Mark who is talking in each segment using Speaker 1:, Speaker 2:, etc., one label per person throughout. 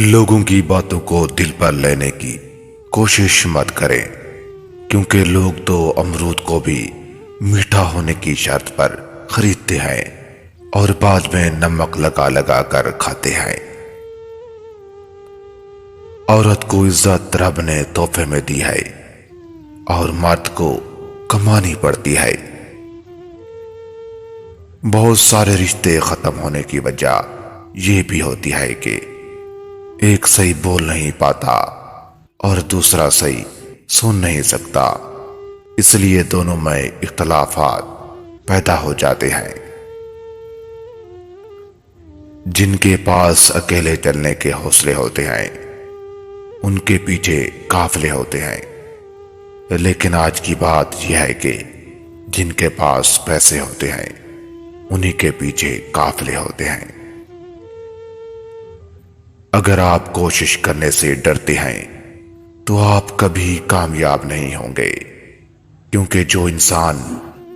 Speaker 1: لوگوں کی باتوں کو دل پر لینے کی کوشش مت کریں، کیونکہ لوگ تو امرود کو بھی میٹھا ہونے کی شرط پر خریدتے ہیں اور بعد میں نمک لگا لگا کر کھاتے ہیں۔ عورت کو عزت رب نے تحفے میں دی ہے اور مرد کو کمانی پڑتی ہے۔ بہت سارے رشتے ختم ہونے کی وجہ یہ بھی ہوتی ہے کہ ایک صحیح بول نہیں پاتا اور دوسرا صحیح سن نہیں سکتا، اس لیے دونوں میں اختلافات پیدا ہو جاتے ہیں۔ جن کے پاس اکیلے چلنے کے حوصلے ہوتے ہیں ان کے پیچھے قافلے ہوتے ہیں، لیکن آج کی بات یہ ہے کہ جن کے پاس پیسے ہوتے ہیں انہی کے پیچھے قافلے ہوتے ہیں۔ اگر آپ کوشش کرنے سے ڈرتے ہیں تو آپ کبھی کامیاب نہیں ہوں گے، کیونکہ جو انسان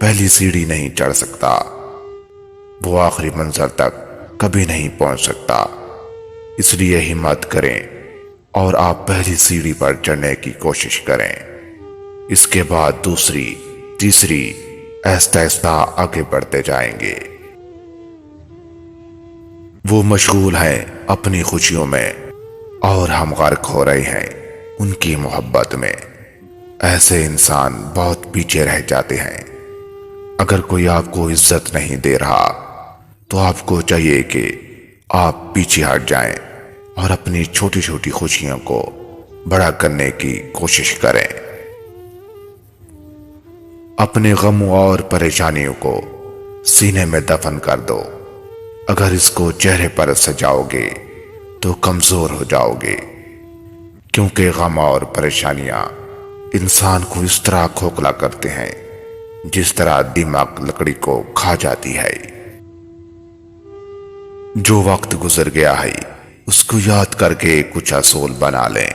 Speaker 1: پہلی سیڑھی نہیں چڑھ سکتا وہ آخری منزل تک کبھی نہیں پہنچ سکتا۔ اس لیے ہمت کریں اور آپ پہلی سیڑھی پر چڑھنے کی کوشش کریں، اس کے بعد دوسری، تیسری، آہستہ آہستہ آگے بڑھتے جائیں گے۔ وہ مشغول ہیں اپنی خوشیوں میں اور ہم غرق ہو رہے ہیں ان کی محبت میں۔ ایسے انسان بہت پیچھے رہ جاتے ہیں۔ اگر کوئی آپ کو عزت نہیں دے رہا تو آپ کو چاہیے کہ آپ پیچھے ہٹ جائیں اور اپنی چھوٹی چھوٹی خوشیوں کو بڑا کرنے کی کوشش کریں۔ اپنے غموں اور پریشانیوں کو سینے میں دفن کر دو۔ اگر اس کو چہرے پر سجاؤ گے تو کمزور ہو جاؤ گے، کیونکہ غم اور پریشانیاں انسان کو اس طرح کھوکھلا کرتے ہیں جس طرح دماغ لکڑی کو کھا جاتی ہے۔ جو وقت گزر گیا ہے اس کو یاد کر کے کچھ اصول بنا لیں۔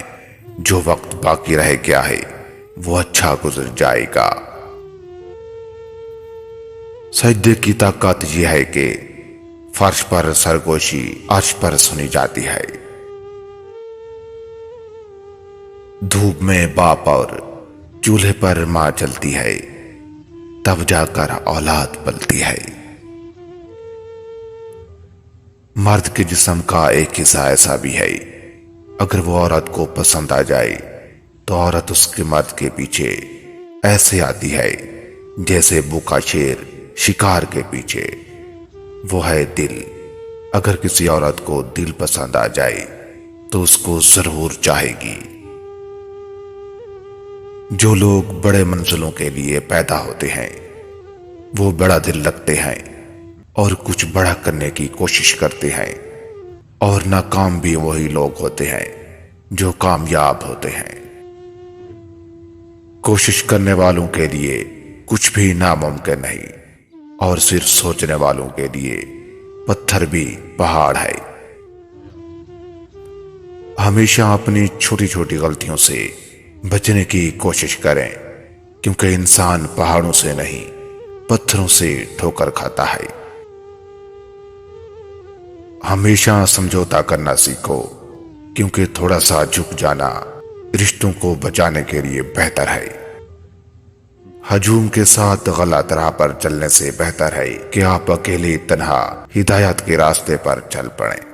Speaker 1: جو وقت باقی رہ گیا ہے وہ اچھا گزر جائے گا۔ سجدے کی طاقت یہ ہے کہ فرش پر سرگوشی عرش پر سنی جاتی ہے۔ دھوپ میں باپ اور چولہے پر ماں چلتی ہے، تب جا کر اولاد پلتی ہے۔ مرد کے جسم کا ایک حصہ ایسا بھی ہے، اگر وہ عورت کو پسند آ جائے تو عورت اس کے مرد کے پیچھے ایسے آتی ہے جیسے بھوکا شیر شکار کے پیچھے۔ وہ ہے دل۔ اگر کسی عورت کو دل پسند آ جائے تو اس کو ضرور چاہے گی۔ جو لوگ بڑے منزلوں کے لیے پیدا ہوتے ہیں وہ بڑا دل رکھتے ہیں اور کچھ بڑا کرنے کی کوشش کرتے ہیں، اور ناکام بھی وہی لوگ ہوتے ہیں جو کامیاب ہوتے ہیں۔ کوشش کرنے والوں کے لیے کچھ بھی ناممکن نہیں، اور صرف سوچنے والوں کے لیے پتھر بھی پہاڑ ہے۔ ہمیشہ اپنی چھوٹی چھوٹی غلطیوں سے بچنے کی کوشش کریں، کیونکہ انسان پہاڑوں سے نہیں پتھروں سے ٹھوکر کھاتا ہے۔ ہمیشہ سمجھوتا کرنا سیکھو، کیونکہ تھوڑا سا جھک جانا رشتوں کو بچانے کے لیے بہتر ہے۔ ہجوم کے ساتھ غلط راہ پر چلنے سے بہتر ہے کہ آپ اکیلے تنہا ہدایت کے راستے پر چل پڑیں۔